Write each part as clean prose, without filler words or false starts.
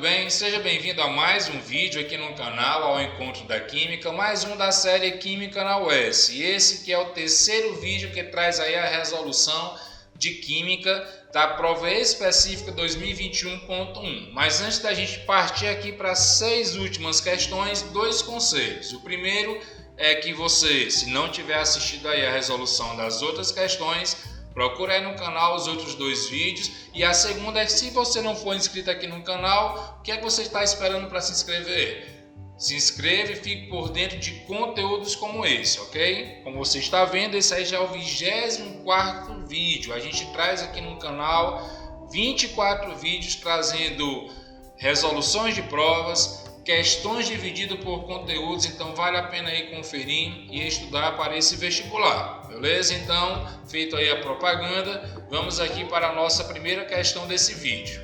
bem? Seja bem-vindo a mais um vídeo aqui no canal Ao Encontro da Química, mais um da série Química na UES. E esse que é o terceiro vídeo que traz aí a resolução de Química da prova específica 2021.1. Mas antes da gente partir aqui para as 6 últimas questões, 2 conselhos. O primeiro é que você, se não tiver assistido aí a resolução das outras questões, procura aí no canal os outros 2 vídeos. E a segunda é que se você não for inscrito aqui no canal, o que é que você está esperando para se inscrever? Se inscreva e fique por dentro de conteúdos como esse, ok? Como você está vendo, esse aí já é o 24º vídeo. A gente traz aqui no canal 24 vídeos trazendo resoluções de provas, questões divididas por conteúdos, então vale a pena aí conferir e estudar para esse vestibular, beleza? Então, feito aí a propaganda, vamos aqui para a nossa primeira questão desse vídeo.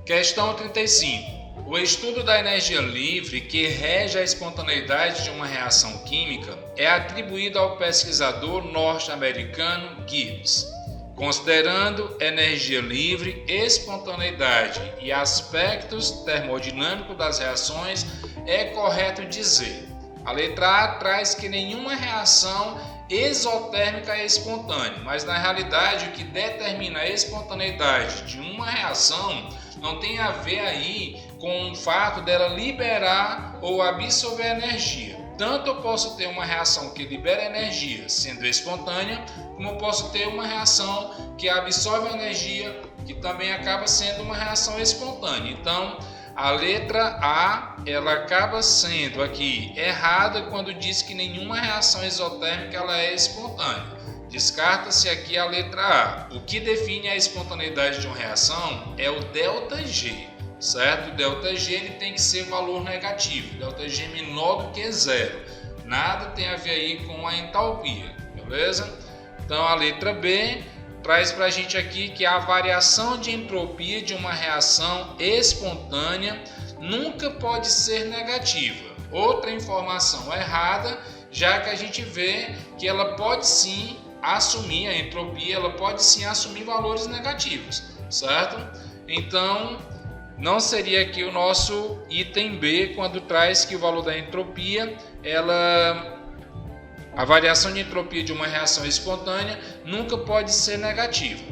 Questão 35. O estudo da energia livre que rege a espontaneidade de uma reação química é atribuído ao pesquisador norte-americano Gibbs. Considerando energia livre, espontaneidade e aspectos termodinâmicos das reações, é correto dizer: a letra A traz que nenhuma reação exotérmica é espontânea, mas na realidade o que determina a espontaneidade de uma reação não tem a ver aí com o fato dela liberar ou absorver energia. Tanto eu posso ter uma reação que libera energia sendo espontânea, como eu posso ter uma reação que absorve energia, que também acaba sendo uma reação espontânea. Então, a letra A, ela acaba sendo aqui errada quando diz que nenhuma reação exotérmica ela é espontânea. Descarta-se aqui a letra A. O que define a espontaneidade de uma reação é o ΔG, certo? O ΔG ele tem que ser valor negativo, ΔG menor do que 0. Nada tem a ver aí com a entalpia, beleza? Então a letra B traz para a gente aqui que a variação de entropia de uma reação espontânea nunca pode ser negativa. Outra informação errada, já que a gente vê que ela pode sim assumir a entropia, ela pode sim assumir valores negativos, certo? Então, não seria aqui o nosso item B quando traz que o valor da entropia, a variação de entropia de uma reação espontânea nunca pode ser negativa.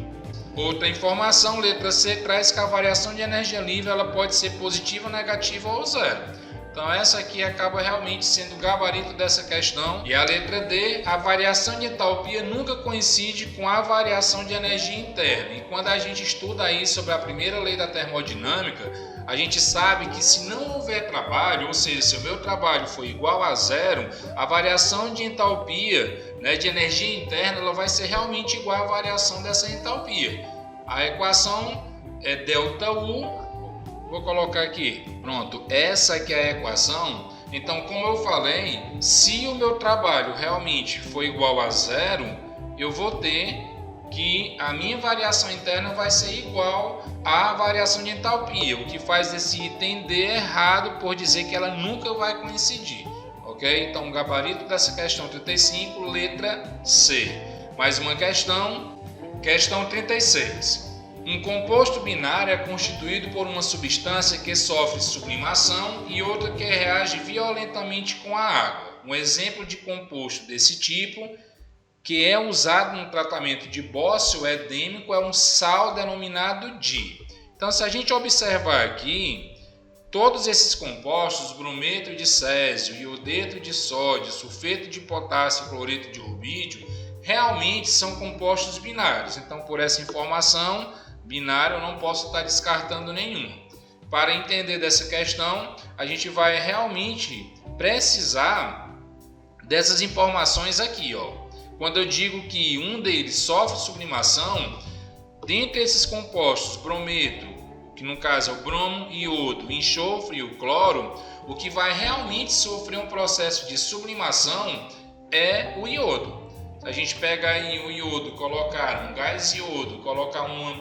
Outra informação, letra C, traz que a variação de energia livre ela pode ser positiva, negativa ou zero. Então essa aqui acaba realmente sendo o gabarito dessa questão. E a letra D, a variação de entalpia nunca coincide com a variação de energia interna. E quando a gente estuda aí sobre a primeira lei da termodinâmica, a gente sabe que se não houver trabalho, ou seja, se o meu trabalho for igual a 0, a variação de entalpia, de energia interna, ela vai ser realmente igual à variação dessa entalpia. A equação é ΔU. Vou colocar aqui, pronto, essa aqui é a equação. Então, como eu falei, se o meu trabalho realmente for igual a 0, eu vou ter que a minha variação interna vai ser igual à variação de entalpia, o que faz esse item D errado por dizer que ela nunca vai coincidir, ok? Então, o gabarito dessa questão 35, letra C. Mais uma questão, questão 36. Um composto binário é constituído por uma substância que sofre sublimação e outra que reage violentamente com a água. Um exemplo de composto desse tipo, que é usado no tratamento de bócio edêmico, é um sal denominado Di. Então, se a gente observar aqui, todos esses compostos, brometo de césio, iodeto de sódio, sulfeto de potássio e cloreto de rubídio, realmente são compostos binários. Então, por essa informação, binário eu não posso estar descartando nenhum. Para entender dessa questão, a gente vai realmente precisar dessas informações aqui, ó. Quando eu digo que um deles sofre sublimação, dentre esses compostos, brometo, que no caso é o bromo, iodo, enxofre e o cloro, o que vai realmente sofrer um processo de sublimação é o iodo. A gente pega aí o iodo, colocar um gás iodo, colocar uma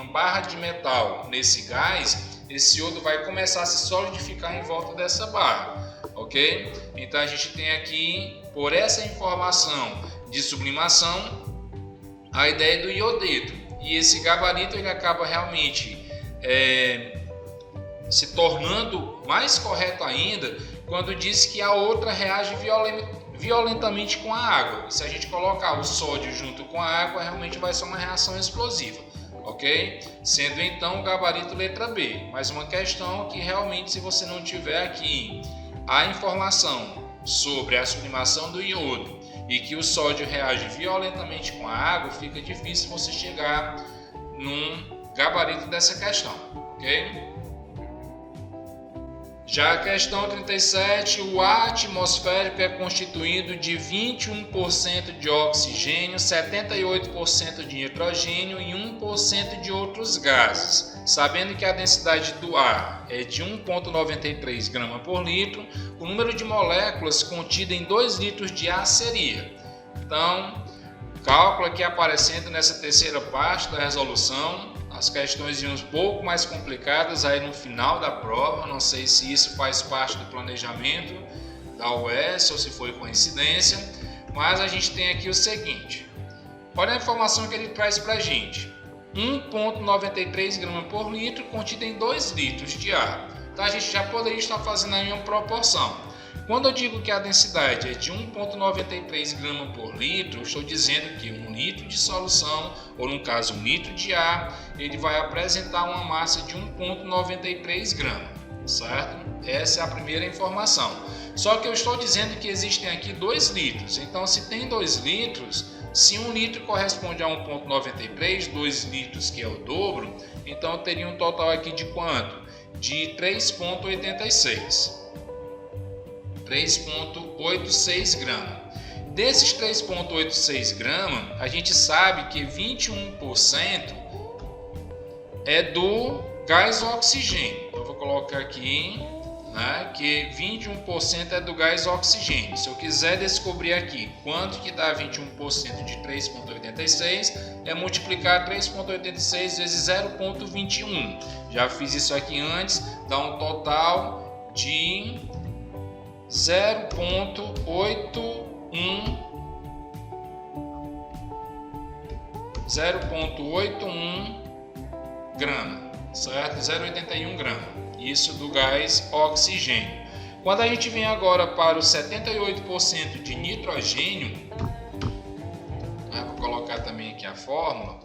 barra de metal nesse gás, esse iodo vai começar a se solidificar em volta dessa barra, ok? Então a gente tem aqui, por essa informação de sublimação, a ideia do iodeto. E esse gabarito ele acaba realmente se tornando mais correto ainda quando diz que a outra reage violentamente com a água. Se a gente colocar o sódio junto com a água, realmente vai ser uma reação explosiva, ok? Sendo então o gabarito letra B. Mais uma questão que realmente, se você não tiver aqui a informação sobre a sublimação do iodo e que o sódio reage violentamente com a água, fica difícil você chegar num gabarito dessa questão, ok? Já a questão 37, o ar atmosférico é constituído de 21% de oxigênio, 78% de nitrogênio e 1% de outros gases. Sabendo que a densidade do ar é de 1,93 grama por litro, o número de moléculas contido em 2 litros de ar seria. Então, cálculo aqui aparecendo nessa terceira parte da resolução. As questões iam um pouco mais complicadas aí no final da prova, não sei se isso faz parte do planejamento da UES ou se foi coincidência, mas a gente tem aqui o seguinte, olha a informação que ele traz para a gente, 1,93 grama por litro contida em 2 litros de ar, então a gente já poderia estar fazendo aí uma proporção. Quando eu digo que a densidade é de 1,93 grama por litro, eu estou dizendo que 1 litro de solução, ou no caso 1 litro de ar, ele vai apresentar uma massa de 1,93 grama, certo? Essa é a primeira informação. Só que eu estou dizendo que existem aqui 2 litros, então se tem 2 litros, se 1 litro corresponde a 1,93, 2 litros que é o dobro, então eu teria um total aqui de quanto? De 3,86. 3,86 gramas. Desses 3,86 gramas, a gente sabe que 21% é do gás oxigênio. Eu vou colocar aqui, né, que 21% é do gás oxigênio. Se eu quiser descobrir aqui quanto que dá 21% de 3,86, é multiplicar 3,86 vezes 0,21. Já fiz isso aqui antes, dá um total de 0,81 grama, certo? 0,81 grama, isso do gás oxigênio. Quando a gente vem agora para os 78% de nitrogênio, vou colocar também aqui a fórmula,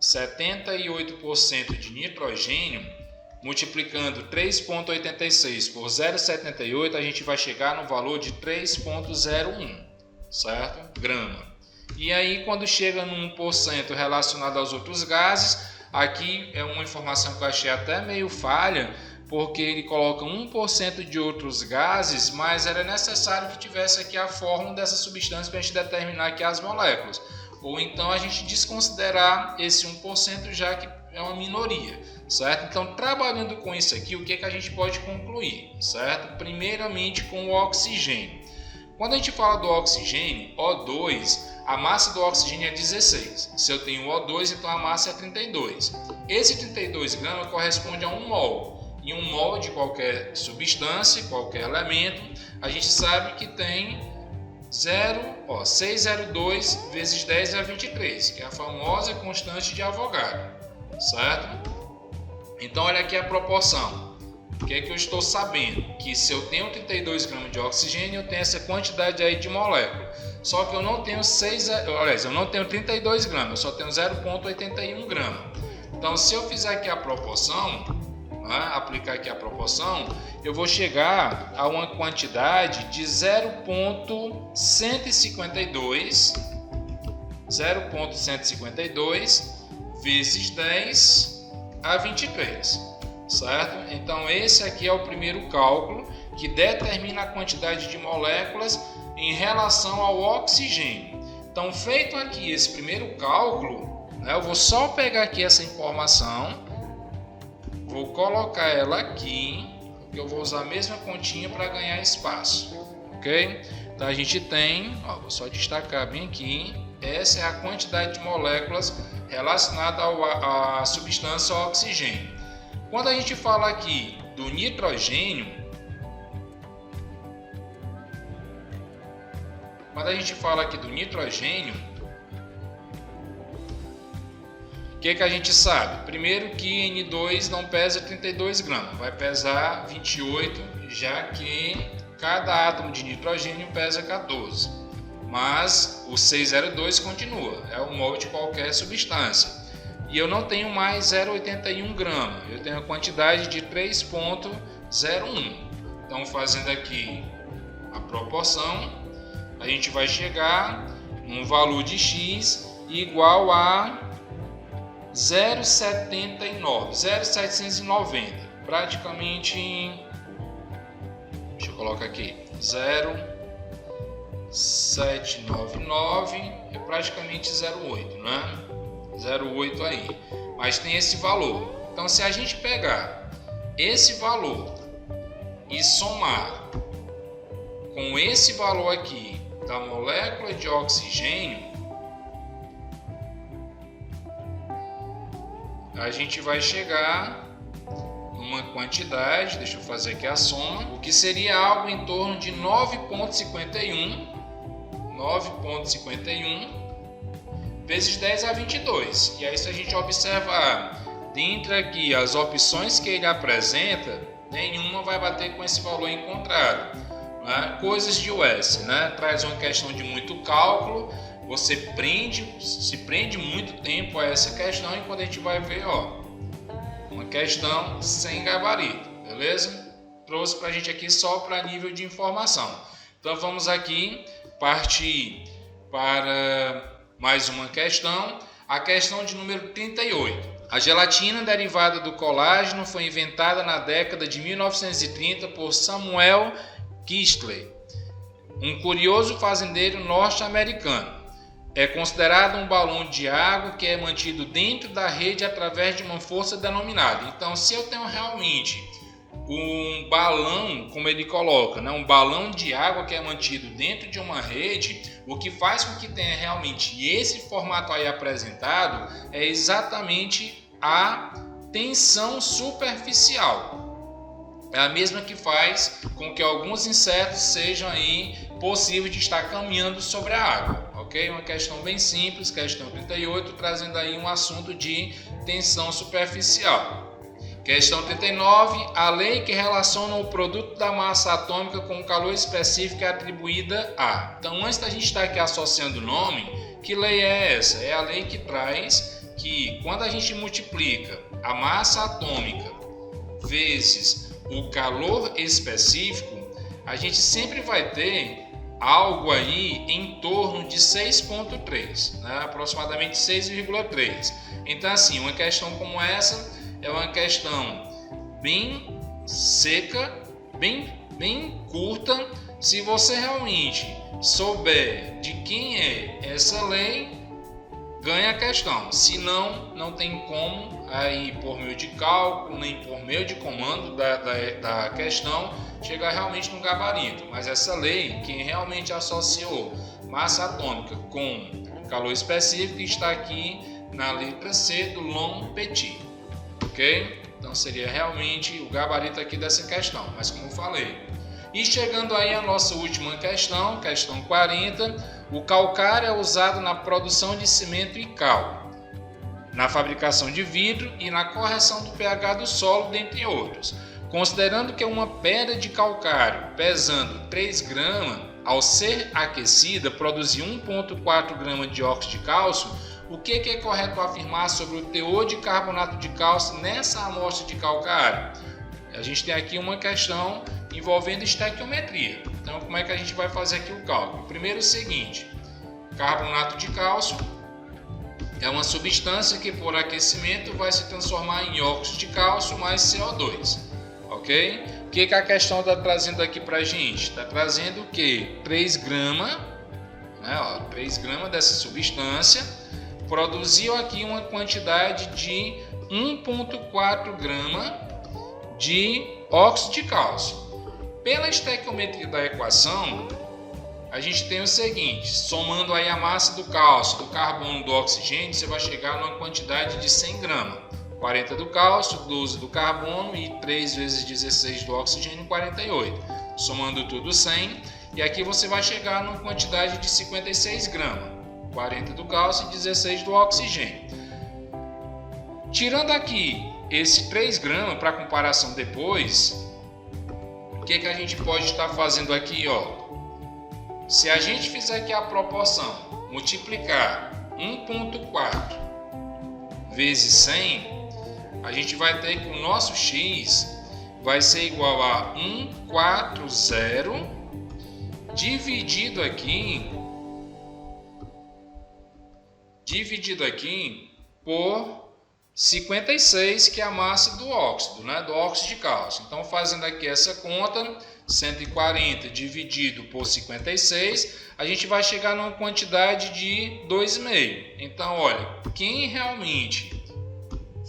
78% de nitrogênio, multiplicando 3,86 por 0,78, a gente vai chegar no valor de 3,01, certo? Grama. E aí, quando chega no 1% relacionado aos outros gases, aqui é uma informação que eu achei até meio falha, porque ele coloca 1% de outros gases, mas era necessário que tivesse aqui a fórmula dessa substância para a gente determinar aqui as moléculas. Ou então a gente desconsiderar esse 1%, já que é uma minoria, certo? Então, trabalhando com isso aqui, o que a gente pode concluir, certo? Primeiramente com o oxigênio. Quando a gente fala do oxigênio, O2, a massa do oxigênio é 16. Se eu tenho O2, então a massa é 32. Esse 32 gramas corresponde a 1 mol. E 1 mol de qualquer substância, qualquer elemento, a gente sabe que tem 602 vezes 10 é 23, que é a famosa constante de Avogadro. Certo? Então olha aqui a proporção. O que é que eu estou sabendo? Que se eu tenho 32 gramas de oxigênio, eu tenho essa quantidade aí de molécula. Só que eu não tenho eu não tenho 32 gramas, eu só tenho 0,81 grama. Então se eu fizer aqui a proporção, né, aplicar aqui a proporção, eu vou chegar a uma quantidade de 0,152 vezes 10 a 23, certo? Então esse aqui é o primeiro cálculo que determina a quantidade de moléculas em relação ao oxigênio. Então, feito aqui esse primeiro cálculo, né, eu vou só pegar aqui essa informação, vou colocar ela aqui, porque eu vou usar a mesma continha para ganhar espaço, ok? Então a gente tem, vou só destacar bem aqui, essa é a quantidade de moléculas relacionada à substância oxigênio. Quando a gente fala aqui do nitrogênio, o que a gente sabe? Primeiro que N2 não pesa 32 gramas, vai pesar 28, já que cada átomo de nitrogênio pesa 14. Mas o 602 continua, é o mol de qualquer substância. E eu não tenho mais 0,81 gramas, eu tenho a quantidade de 3,01. Então, fazendo aqui a proporção, a gente vai chegar num valor de X igual a 0,790, praticamente, deixa eu colocar aqui, 0,799 é praticamente 0,8, né? 0,8 aí, mas tem esse valor. Então, se a gente pegar esse valor e somar com esse valor aqui da molécula de oxigênio, a gente vai chegar numa quantidade, deixa eu fazer aqui a soma, o que seria algo em torno de 9,51 vezes 10 a 22. E aí, se a gente observar dentre aqui as opções que ele apresenta, nenhuma vai bater com esse valor encontrado, né? Coisas de US, né? Traz uma questão de muito cálculo, você se prende muito tempo a essa questão, e quando a gente vai ver, ó, uma questão sem gabarito, beleza? Trouxe para a gente aqui só para nível de informação. Então vamos aqui partir para mais uma questão, a questão de número 38. A gelatina derivada do colágeno foi inventada na década de 1930 por Samuel Kistler, um curioso fazendeiro norte-americano. É considerado um balão de água que é mantido dentro da rede através de uma força denominada. Então, se eu tenho realmente um balão, como ele coloca, né, um balão de água que é mantido dentro de uma rede, o que faz com que tenha realmente esse formato aí apresentado é exatamente a tensão superficial. É a mesma que faz com que alguns insetos sejam aí possíveis de estar caminhando sobre a água, ok? Uma questão bem simples, questão 38, trazendo aí um assunto de tensão superficial. Questão 39, a lei que relaciona o produto da massa atômica com o calor específico é atribuída a. Então, antes da gente estar aqui associando o nome, que lei é essa? É a lei que traz que quando a gente multiplica a massa atômica vezes o calor específico, a gente sempre vai ter algo aí em torno de 6,3, né? Aproximadamente 6,3. Então, assim, uma questão como essa é uma questão bem seca, bem curta. Se você realmente souber de quem é essa lei, ganha a questão. Se não, não tem como, aí por meio de cálculo, nem por meio de comando da questão, chegar realmente no gabarito. Mas essa lei, quem realmente associou massa atômica com calor específico, está aqui na letra C do L'Homme-Petit. Ok? Então seria realmente o gabarito aqui dessa questão, mas como eu falei. E chegando aí a nossa última questão, questão 40, o calcário é usado na produção de cimento e cal, na fabricação de vidro e na correção do pH do solo, dentre outros. Considerando que uma pedra de calcário pesando 3 gramas, ao ser aquecida, produziu 1,4 gramas de óxido de cálcio, o que é correto afirmar sobre o teor de carbonato de cálcio nessa amostra de calcário? A gente tem aqui uma questão envolvendo estequiometria. Então, como é que a gente vai fazer aqui o cálculo? Primeiro, o seguinte: carbonato de cálcio é uma substância que, por aquecimento, vai se transformar em óxido de cálcio mais CO2. Ok? O que a questão está trazendo aqui para a gente? Está trazendo o quê? 3 gramas, né? 3 gramas dessa substância produziu aqui uma quantidade de 1,4 gramas de óxido de cálcio. Pela estequiometria da equação, a gente tem o seguinte: somando aí a massa do cálcio, do carbono, do oxigênio, você vai chegar numa quantidade de 100 gramas. 40 do cálcio, 12 do carbono e 3 vezes 16 do oxigênio, 48. Somando tudo 100, e aqui você vai chegar numa quantidade de 56 gramas. 40 do cálcio e 16 do oxigênio. Tirando aqui esse 3 gramas para comparação depois, o que a gente pode estar fazendo aqui, ó? Se a gente fizer aqui a proporção, multiplicar 1,4 vezes 100, a gente vai ter que o nosso x vai ser igual a 140 dividido aqui por 56, que é a massa do óxido, né? Do óxido de cálcio. Então, fazendo aqui essa conta, 140 dividido por 56, a gente vai chegar numa quantidade de 2,5. Então, olha, quem realmente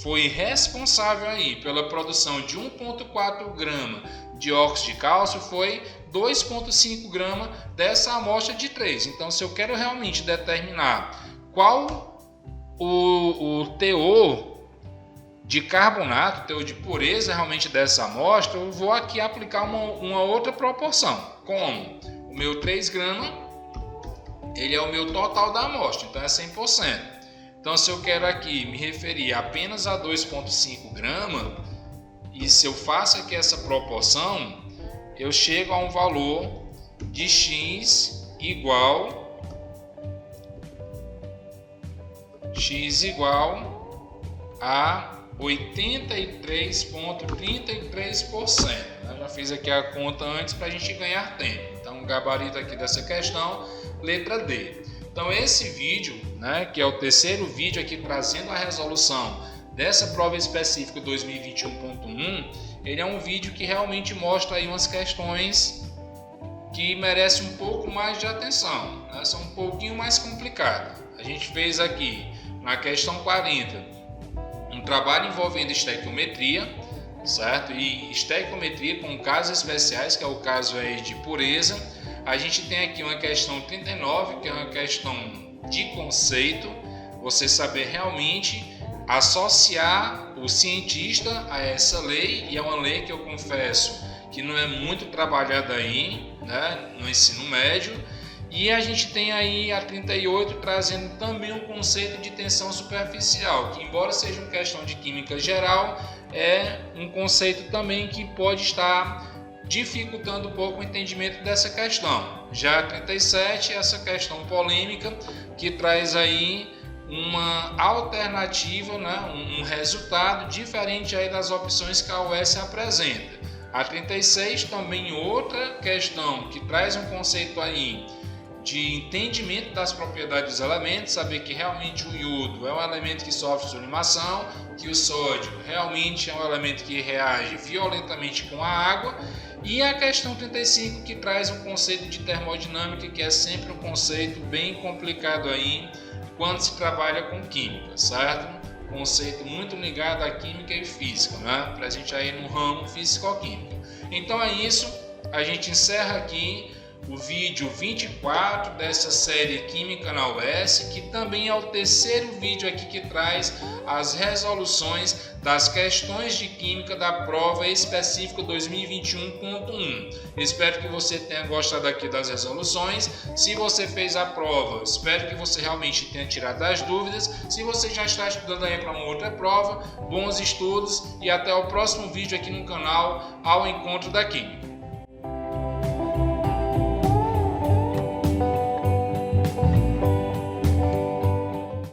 foi responsável aí pela produção de 1,4 grama de óxido de cálcio foi 2,5 grama dessa amostra de 3. Então, se eu quero realmente determinar qual o teor de carbonato, teor de pureza realmente dessa amostra, eu vou aqui aplicar uma outra proporção. Como? O meu 3 gramas, ele é o meu total da amostra, então é 100%. Então, se eu quero aqui me referir apenas a 2,5 gramas, e se eu faço aqui essa proporção, eu chego a um valor de x igual a 83,33%. Eu já fiz aqui a conta antes para a gente ganhar tempo. Então, o gabarito aqui dessa questão, letra D. Então, esse vídeo, né, que é o terceiro vídeo aqui trazendo a resolução dessa prova específica 2021.1, ele é um vídeo que realmente mostra aí umas questões que merecem um pouco mais de atenção, né? São um pouquinho mais complicadas. A gente fez aqui na questão 40 um trabalho envolvendo estequiometria, certo? E estequiometria com casos especiais, que é o caso aí de pureza. A gente tem aqui uma questão 39, que é uma questão de conceito, você saber realmente associar o cientista a essa lei, e é uma lei que eu confesso que não é muito trabalhada aí, né, no ensino médio. E a gente tem aí a 38 trazendo também o conceito de tensão superficial, que embora seja uma questão de química geral, é um conceito também que pode estar dificultando um pouco o entendimento dessa questão. Já a 37 é essa questão polêmica que traz aí uma alternativa, né, um resultado diferente aí das opções que a UES apresenta. A 36 também outra questão que traz um conceito aí de entendimento das propriedades dos elementos, saber que realmente o iodo é um elemento que sofre sublimação, que o sódio realmente é um elemento que reage violentamente com a água, e a questão 35 que traz um conceito de termodinâmica, que é sempre um conceito bem complicado aí quando se trabalha com química, certo? Conceito muito ligado à química e física, né? Presente aí no ramo físico-químico. Então é isso, a gente encerra aqui o vídeo 24 dessa série Química na UES, que também é o terceiro vídeo aqui que traz as resoluções das questões de Química da prova específica 2021.1. Espero que você tenha gostado aqui das resoluções. Se você fez a prova, espero que você realmente tenha tirado as dúvidas. Se você já está estudando aí para uma outra prova, bons estudos e até o próximo vídeo aqui no canal Ao Encontro da Química.